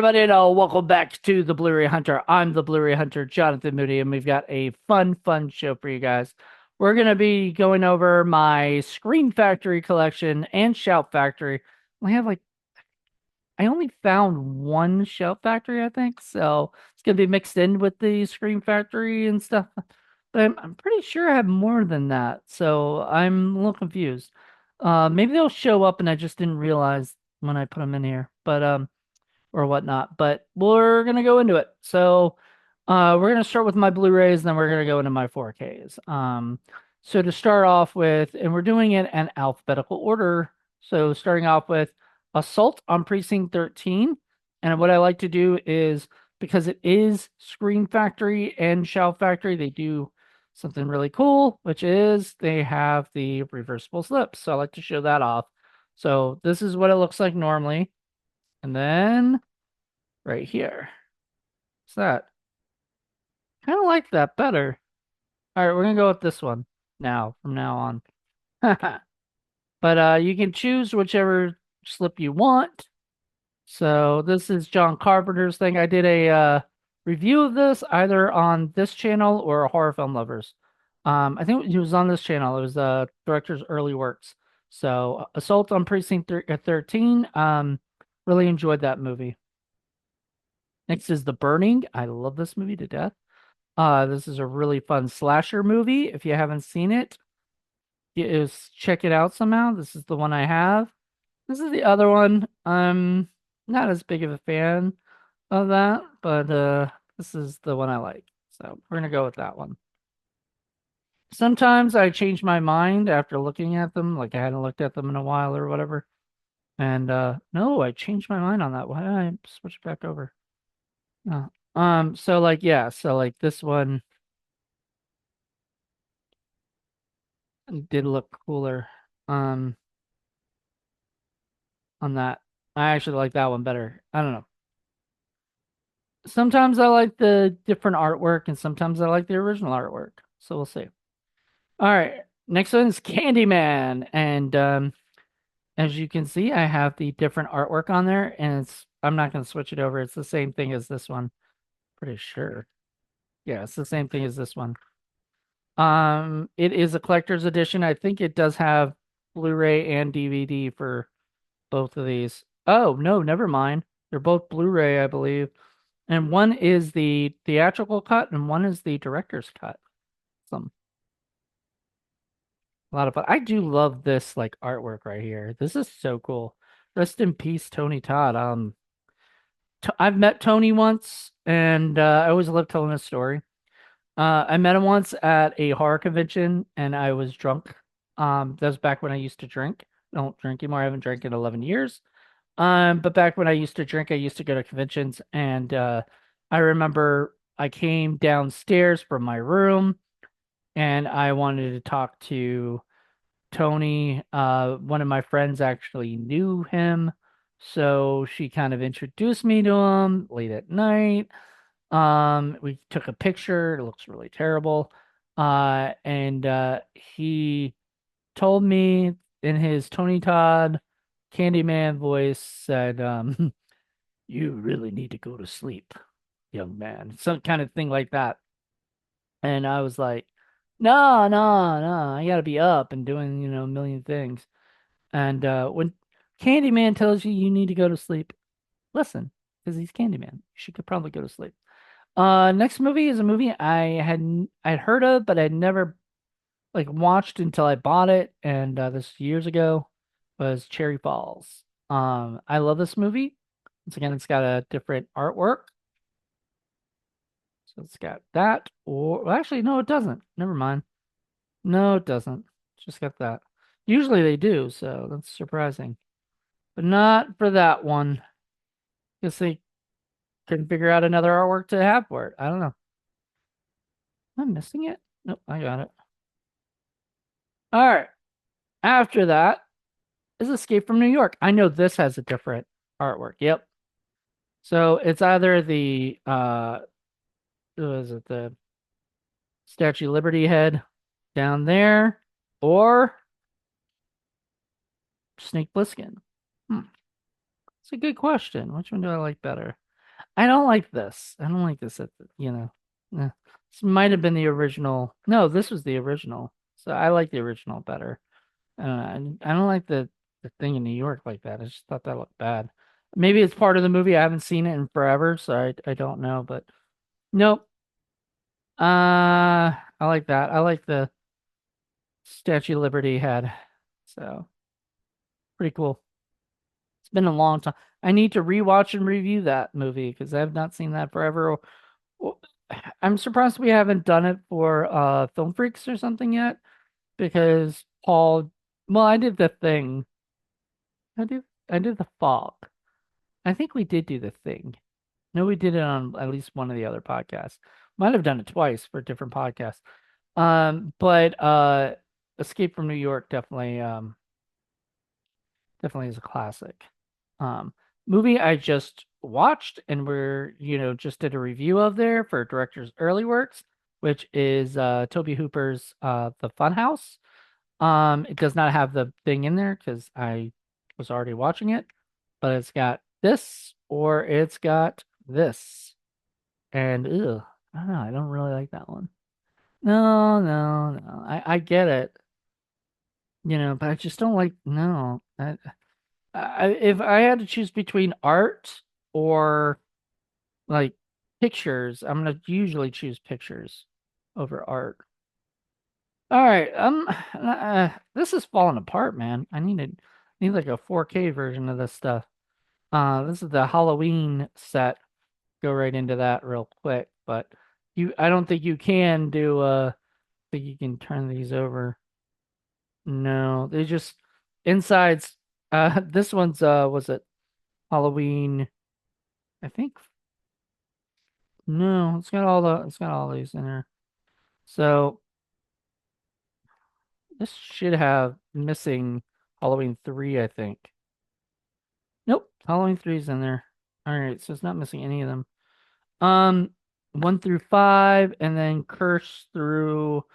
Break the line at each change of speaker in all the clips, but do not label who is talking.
everybody, and welcome back to the Blu-ray Hunter. I'm the Blu-ray Hunter, Jonathan Moody, and we've got a fun show for you guys. We're going to be going over my Scream Factory collection and Shout Factory. We have I only found one Shout Factory, I think, so it's going to be mixed in with the Scream Factory and stuff. But I'm pretty sure I have more than that, so I'm a little confused. Maybe they'll show up and I just didn't realize when I put them in here. But or whatnot. But we're gonna go into it. So we're gonna start with my Blu-rays, then we're gonna go into my 4Ks. So to start off with, and we're doing it in alphabetical order. So starting off with Assault on Precinct 13. And what I like to do is because it is Screen Factory and Shout Factory, they do something really cool, which is they have the reversible slips. So I like to show that off. So this is what it looks like normally. And then right here. What's that? Kind of like that better. All right, we're gonna go with this one now, from now on. But you can choose whichever slip you want. So this is John Carpenter's thing. I did a review of this either on this channel or Horror Film Lovers. I think it was on this channel. It was the director's early works. So Assault on Precinct 13. Really enjoyed that movie. Next is The Burning. I love this movie to death. This is a really fun slasher movie. If you haven't seen it, check it out somehow. This is the one I have. This is the other one. I'm not as big of a fan of that, but this is the one I like. So we're gonna go with that one. Sometimes I change my mind after looking at them, like I hadn't looked at them in a while or whatever. And no, I changed my mind on that. Why did I switch back over? No. So yeah, so this one did look cooler um on that. I actually like that one better. I don't know. Sometimes I like the different artwork and sometimes I like the original artwork. So we'll see. All right. Next one is Candyman. And as you can see, I have the different artwork on there and I'm not going to switch it over. It's the same thing as this one. Pretty sure. Yeah, it's the same thing as this one. It is a collector's edition. I think it does have Blu-ray and DVD for both of these. Oh, no, never mind. They're both Blu-ray, I believe. And one is the theatrical cut and one is the director's cut. Some A lot of fun. I do love this artwork right here. This is so cool. Rest in peace, Tony Todd. I've met Tony once and I always love telling his story. I met him once at a horror convention and I was drunk. That was back when I used to drink. I don't drink anymore. I haven't drank in 11 years. But back when I used to drink, I used to go to conventions and I remember I came downstairs from my room and I wanted to talk to Tony. One of my friends actually knew him, so she kind of introduced me to him late at night. We took a picture. It looks really terrible. And he told me in his Tony Todd Candyman voice, said, "You really need to go to sleep, young man." Some kind of thing like that. And I was like, no, no, no, I gotta be up and doing, a million things. And when Candyman tells you you need to go to sleep, listen, because he's Candyman. You should probably go to sleep. Next movie is a movie I'd heard of, but I'd never watched until I bought it, and this years ago was Cherry Falls. I love this movie. Once again, it's got a different artwork. So it's got that, or well, actually, no, it doesn't. Never mind. No, it doesn't. It's just got that. Usually they do, so that's surprising. But not for that one. Guess they couldn't figure out another artwork to have for it. I don't know. Am I missing it? Nope, I got it. All right. After that is Escape from New York. I know this has a different artwork. Yep. So it's either the what is it, the Statue of Liberty head down there, or Snake Plissken. Hmm. It's a good question. Which one do I like better? I don't like this. I don't like this This might have been the original. No, this was the original. So I like the original better. I don't like the thing in New York like that. I just thought that looked bad. Maybe it's part of the movie. I haven't seen it in forever, so I don't know, but nope. I like that. I like the Statue of Liberty had. So pretty cool. It's been a long time. I need to rewatch and review that movie because I have not seen that forever. Well, I'm surprised we haven't done it for Film Freaks or something yet because well, I did the thing. I did the fog. I think we did do the thing. No, we did it on at least one of the other podcasts. Might have done it twice for different podcasts. But Escape from New York definitely is a classic. Um, Movie I just watched and just did a review of there for director's early works, which is Toby Hooper's The Funhouse. It does not have the thing in there because I was already watching it, but it's got this or it's got this. And ugh, I don't know, I don't really like that one. No, no, no. I get it, but I just don't like no. If I had to choose between art or like pictures, I'm gonna usually choose pictures over art. All right, this is falling apart, man. Need like a 4K version of this stuff. This is the Halloween set. Go right into that real quick, but I don't think you can do. Think you can turn these over. No, they just insides. This one's was it Halloween? I think no, it's got all these in there. So this should have missing Halloween 3, I think. Nope, Halloween 3 is in there. All right, so it's not missing any of them. Um, 1 through 5, and then Curse through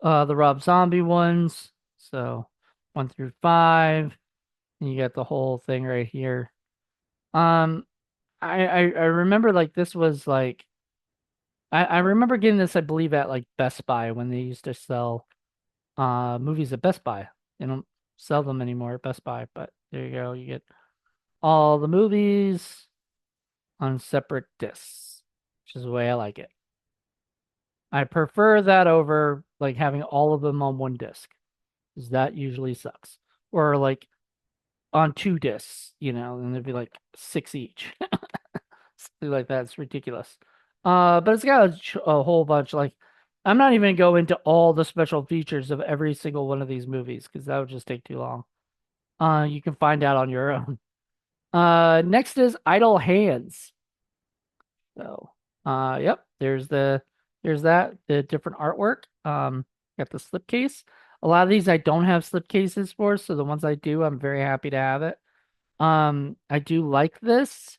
the Rob Zombie ones. So 1 through 5, and you got the whole thing right here. Um, I remember like this was like I remember getting this, I believe, at like Best Buy when they used to sell movies at Best Buy. They don't sell them anymore at Best Buy, but there you go. You get all the movies on separate discs, which is the way I like it. I prefer that over like having all of them on one disc, because that usually sucks. Or like on two discs, and there'd be like six each. Something like that. It's ridiculous. But it's got a whole bunch. Like, I'm not even going into all the special features of every single one of these movies because that would just take too long. You can find out on your own. Next is Idle Hands. So, yep, there's the different artwork. Got the slipcase. A lot of these I don't have slipcases for, so the ones I do, I'm very happy to have it. I do like this,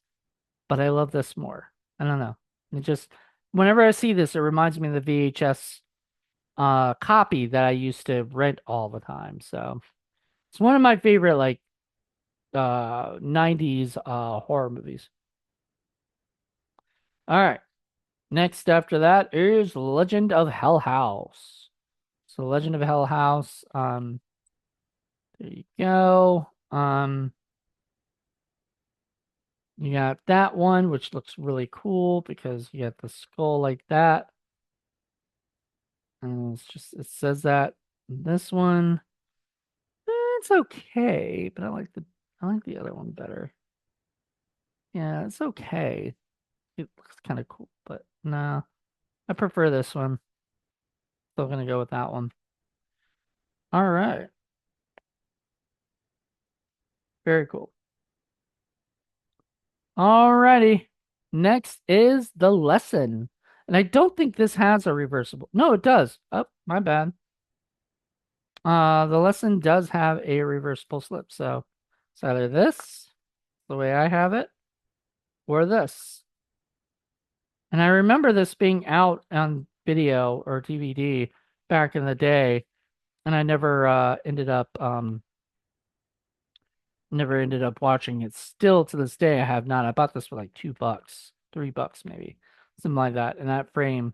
but I love this more. I don't know. It just whenever I see this, it reminds me of the VHS copy that I used to rent all the time. So it's one of my favorite like 90s horror movies. All right. Next after that is Legend of Hell House. So Legend of Hell House, there you go. You got that one, which looks really cool because you got the skull like that. And it says that. This one, it's okay, but I like the other one better. Yeah, it's okay. It looks kind of cool, but no, I prefer this one. Still gonna go with that one. All right, very cool. Alrighty. Next is the lesson. And I don't think this has a reversible. No, it does. Oh, my bad. The lesson does have a reversible slip, so it's either this, the way I have it, or this. And I remember this being out on video or DVD back in the day, and I never ended up watching it. Still to this day, I have not. I bought this for like $2. $3 maybe, something like that in that frame.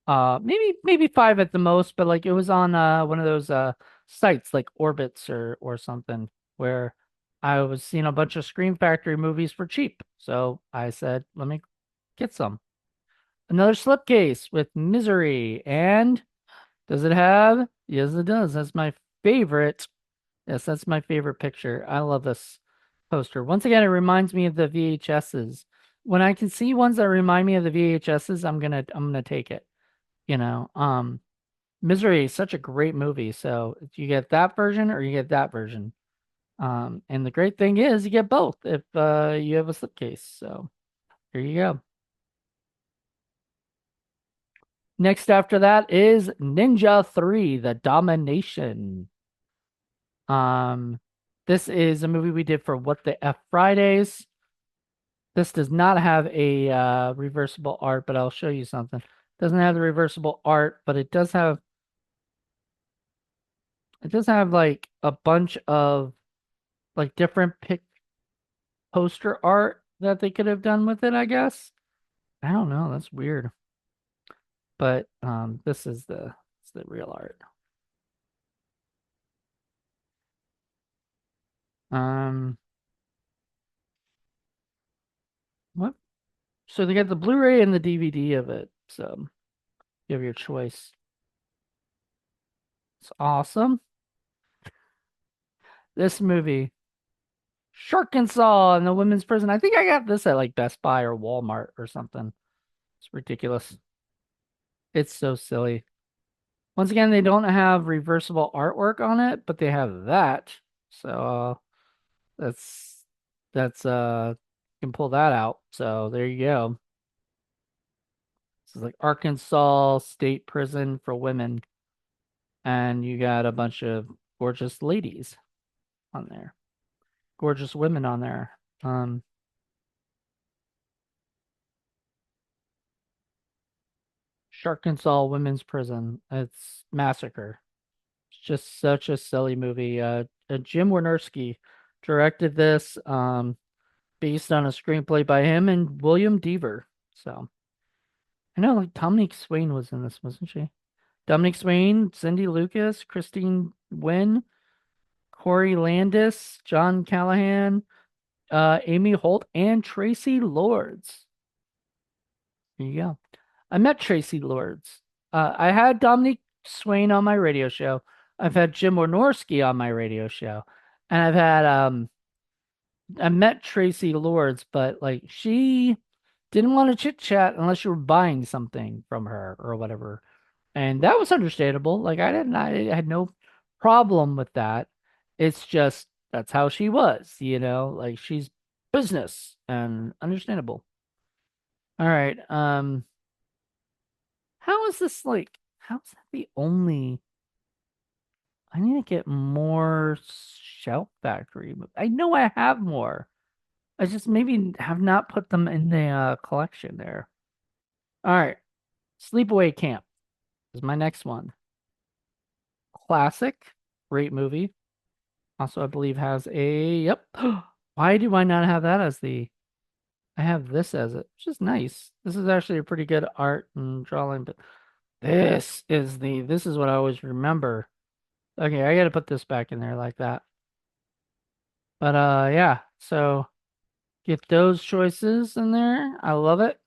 Maybe five at the most, but like it was on one of those sites like Orbits or something where I was seeing a bunch of Scream Factory movies for cheap. So I said, let me get some. Another slipcase with Misery. And does it have? Yes, it does. That's my favorite. Yes, that's my favorite picture. I love this poster. Once again, it reminds me of the VHSs. When I can see ones that remind me of the VHSs, I'm gonna take it. You know, Misery is such a great movie. So you get that version or you get that version. And the great thing is you get both if you have a slipcase. So here you go. Next after that is Ninja 3, The Domination. Um, this is a movie we did for What the F Fridays. This does not have a reversible art, but I'll show you something. Doesn't have the reversible art, but it does have like a bunch of like different poster art that they could have done with it, I guess. I don't know, that's weird. But this is the real art. Um what? So they got the Blu-ray and the DVD of it. So you have your choice. It's awesome. This movie, Shark in the women's prison. I think I got this at like Best Buy or Walmart or something. It's ridiculous. It's so silly. Once again, they don't have reversible artwork on it, but they have that. So that's that's you can pull that out. So there you go. This is like Arkansas State Prison for women, and you got a bunch of gorgeous ladies on there, gorgeous women on there. Arkansas Women's Prison. It's Massacre. It's just such a silly movie. Jim Wynorski directed this, based on a screenplay by him and William Deaver. So I know, like Dominique Swain was in this, wasn't she? Dominique Swain, Cindy Lucas, Christine Wynn, Corey Landis, John Callahan, Amy Holt, and Tracy Lords. There you go. I met Tracy Lords. I had Dominique Swain on my radio show. I've had Jim Wynorski on my radio show, and I met Tracy Lords, but like she didn't want to chit chat unless you were buying something from her or whatever, and that was understandable. Like I had no problem with that. It's just that's how she was, like she's business and understandable. All right. How is this like, how is that the only, I need to get more Shelf Factory. I know I have more. I just maybe have not put them in the collection there. All right. Sleepaway Camp is my next one. Classic. Great movie. Also, I believe has a, yep. Why do I not have that as I have this as it, which is nice. This is actually a pretty good art and drawing, but this is what I always remember. Okay, I gotta put this back in there like that. But yeah, so get those choices in there. I love it.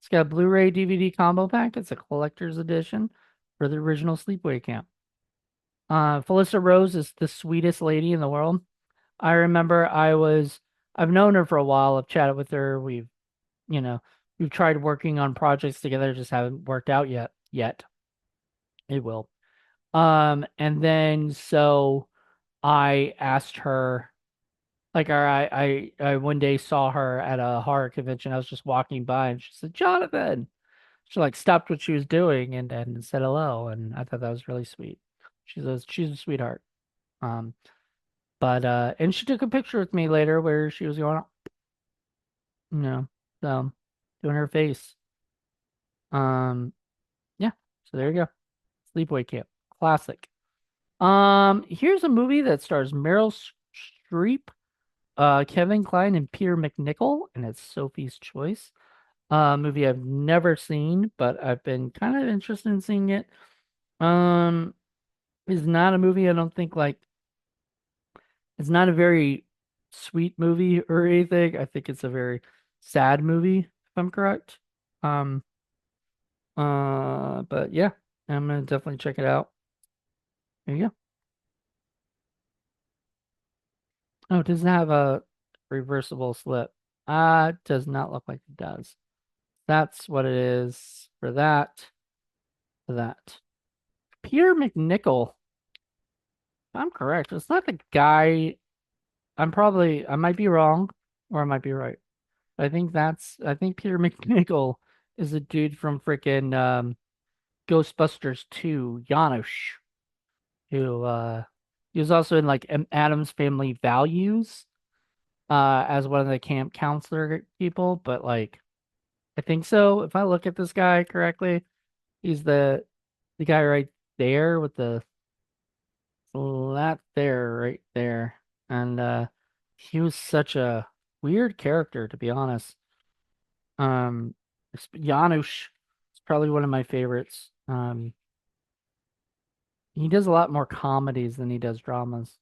It's got a Blu-ray DVD combo pack. It's a collector's edition for the original Sleepaway Camp. Felissa Rose is the sweetest lady in the world. I remember I've known her for a while. I've chatted with her. You know, we've tried working on projects together, just haven't worked out yet. Yet. It will. And then so I asked her, like, I one day saw her at a horror convention. I was just walking by and she said, Jonathan. She like stopped what she was doing and said hello. And I thought that was really sweet. She's a sweetheart. Um, but and she took a picture with me later where she was going, you know, doing her face. Um, yeah. So there you go. Sleepaway Camp. Classic. Here's a movie that stars Meryl Streep, Kevin Kline, and Peter McNichol, and it's Sophie's Choice. movie I've never seen, but I've been kind of interested in seeing it. Um, is not a movie I don't think like it's not a very sweet movie or anything. I think it's a very sad movie, if I'm correct. Um, but yeah, I'm gonna definitely check it out. There you go. Oh, it doesn't have a reversible slip. Does not look like it does. That's what it is for that. For that. Peter McNichol. If I'm correct. It's not the guy. I might be wrong or I might be right. I think Peter McNichol is a dude from freaking Ghostbusters 2, Janusz, who he was also in like Adam's Family Values as one of the camp counselor people, but like I think so. If I look at this guy correctly, he's the guy right there with the that there right there. And he was such a weird character to be honest. Janusz is probably one of my favorites. He does a lot more comedies than he does dramas.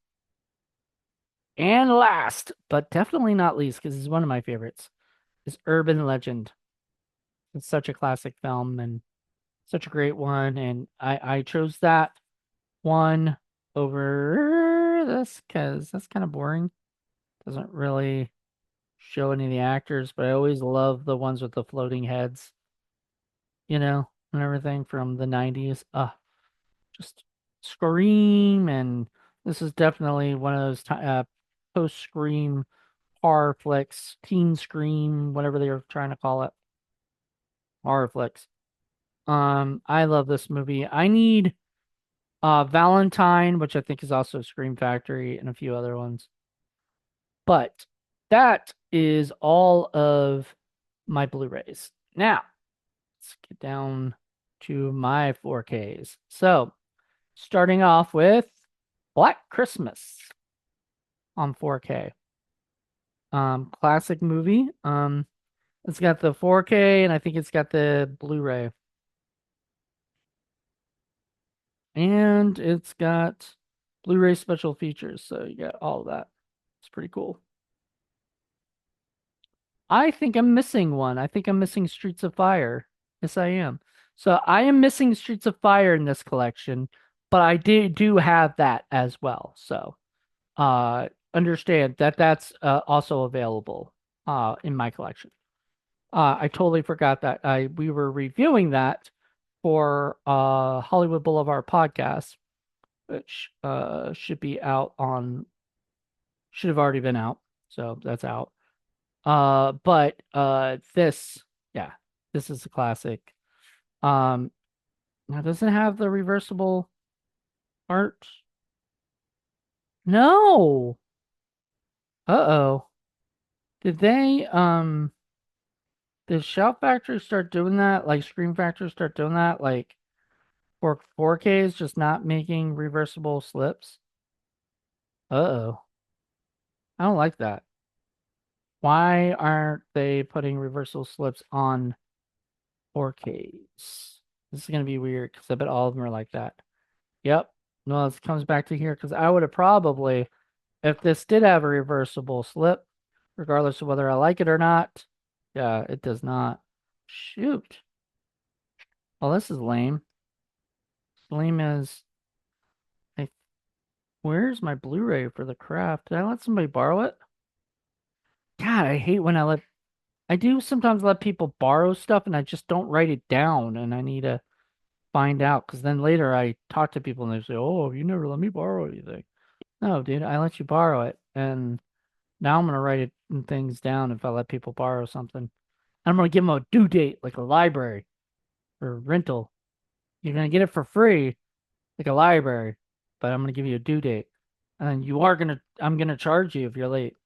And last, but definitely not least, because he's one of my favorites, is Urban Legend. It's such a classic film and such a great one. And I chose that one over this because that's kind of boring. Doesn't really show any of the actors, but I always love the ones with the floating heads, and everything from the 90s. Just Scream, and this is definitely one of those post-Scream horror flicks, teen Scream, whatever they were trying to call it, horror flicks. I love this movie. I need Valentine, which I think is also Scream Factory, and a few other ones. But that is all of my Blu-rays. Now, let's get down to my 4Ks. So, starting off with Black Christmas on 4K. Classic movie. It's got the 4K and I think it's got the Blu-ray. And it's got Blu-ray special features, so you got all of that. It's pretty cool. I think I'm missing one. I think I'm missing Streets of Fire. Yes, I am. So I am missing Streets of Fire in this collection, but I do have that as well. So understand that that's also available in my collection. I totally forgot that we were reviewing that for Hollywood Boulevard podcast, which should have already been out. So that's out. But this, yeah, this is a classic. Um, Now does it have the reversible art? No. Uh-oh. Did they did Shout Factory start doing that? Like Scream Factory start doing that? Like for 4Ks just not making reversible slips? Uh-oh. I don't like that. Why aren't they putting reversible slips on 4Ks? This is gonna be weird because I bet all of them are like that. Yep. Well, it comes back to here because I would have probably, if this did have a reversible slip, regardless of whether I like it or not. Yeah, it does not. Shoot. Well, this is lame. Lame as I, where's my Blu-ray for the craft? Did I let somebody borrow it? God, I hate when I do sometimes let people borrow stuff and I just don't write it down and I need to find out because then later I talk to people and they say, "Oh, you never let me borrow anything." No, dude, I let you borrow it and now I'm gonna write things down if I let people borrow something. I'm gonna give them a due date like a library or rental. You're gonna get it for free like a library, but I'm gonna give you a due date. And I'm gonna charge you if you're late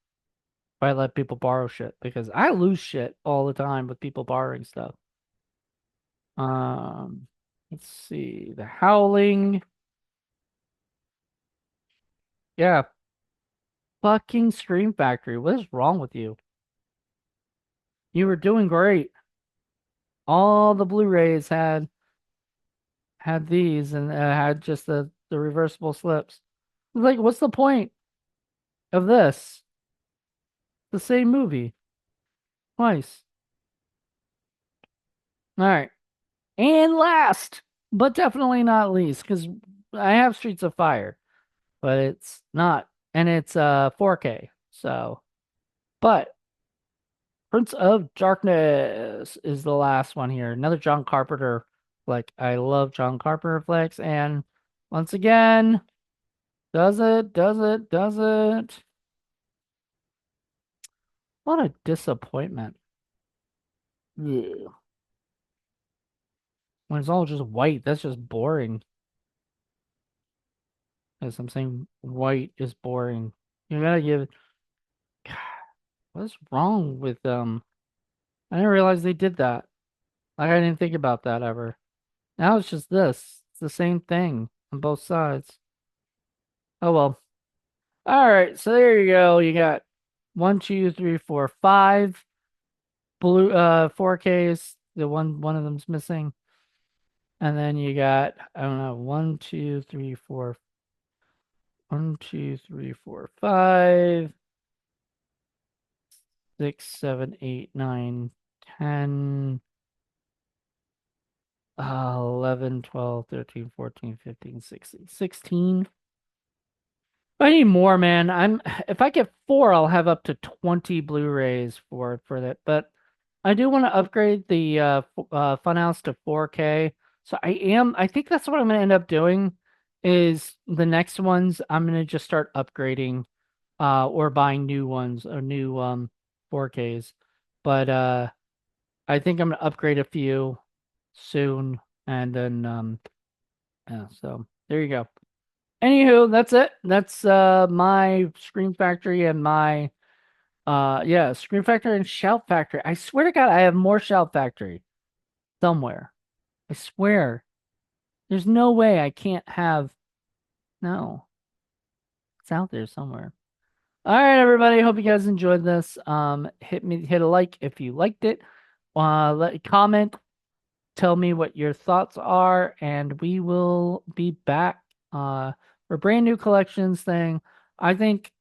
if I let people borrow shit because I lose shit all the time with people borrowing stuff. Um, let's see. The Howling. Yeah, fucking Scream Factory. What is wrong with you? You were doing great. All the Blu-rays had these and had just the reversible slips. Like, what's the point of this? The same movie twice. All right. And last, but definitely not least, because I have Streets of Fire, but it's not, and it's 4K. So, but Prince of Darkness is the last one here. Another John Carpenter flick. I love John Carpenter flicks, and once again, does it. What a disappointment. Ugh. When it's all just white, that's just boring. As I'm saying, white is boring. You gotta give. What's wrong with I didn't realize they did that. Like I didn't think about that ever. Now it's just this. It's the same thing on both sides. Oh well. All right, so there you go. You got one, two, three, four, five blue 4Ks. The one of them's missing. And then you got, I don't know, one, two, three, four, five, 6, 7, 8, 9, 10, 11, 12, 13, 14, 15, 16, 16. I need more, man. If I get four, I'll have up to 20 Blu-rays for that. But I do want to upgrade the Funhouse to 4K. So I think that's what I'm gonna end up doing is the next ones I'm gonna just start upgrading or buying new ones or new 4Ks. But I think I'm gonna upgrade a few soon and then yeah, so there you go. Anywho, that's it. That's my Scream Factory and my yeah, Scream Factory and Shout Factory. I swear to God, I have more Shout Factory somewhere. I swear. There's no way I can't have. No, it's out there somewhere. All right, everybody. Hope you guys enjoyed this. Hit a like if you liked it. Comment, tell me what your thoughts are, and we will be back for brand new collections thing. I think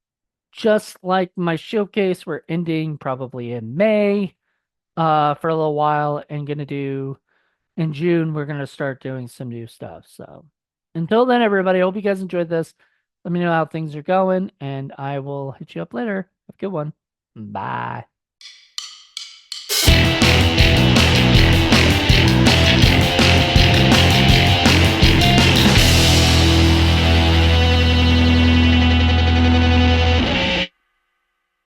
just like my showcase, we're ending probably in May for a little while and gonna do in June, we're gonna start doing some new stuff. So until then, everybody, hope you guys enjoyed this. Let me know how things are going, and I will hit you up later. Have a good one. Bye.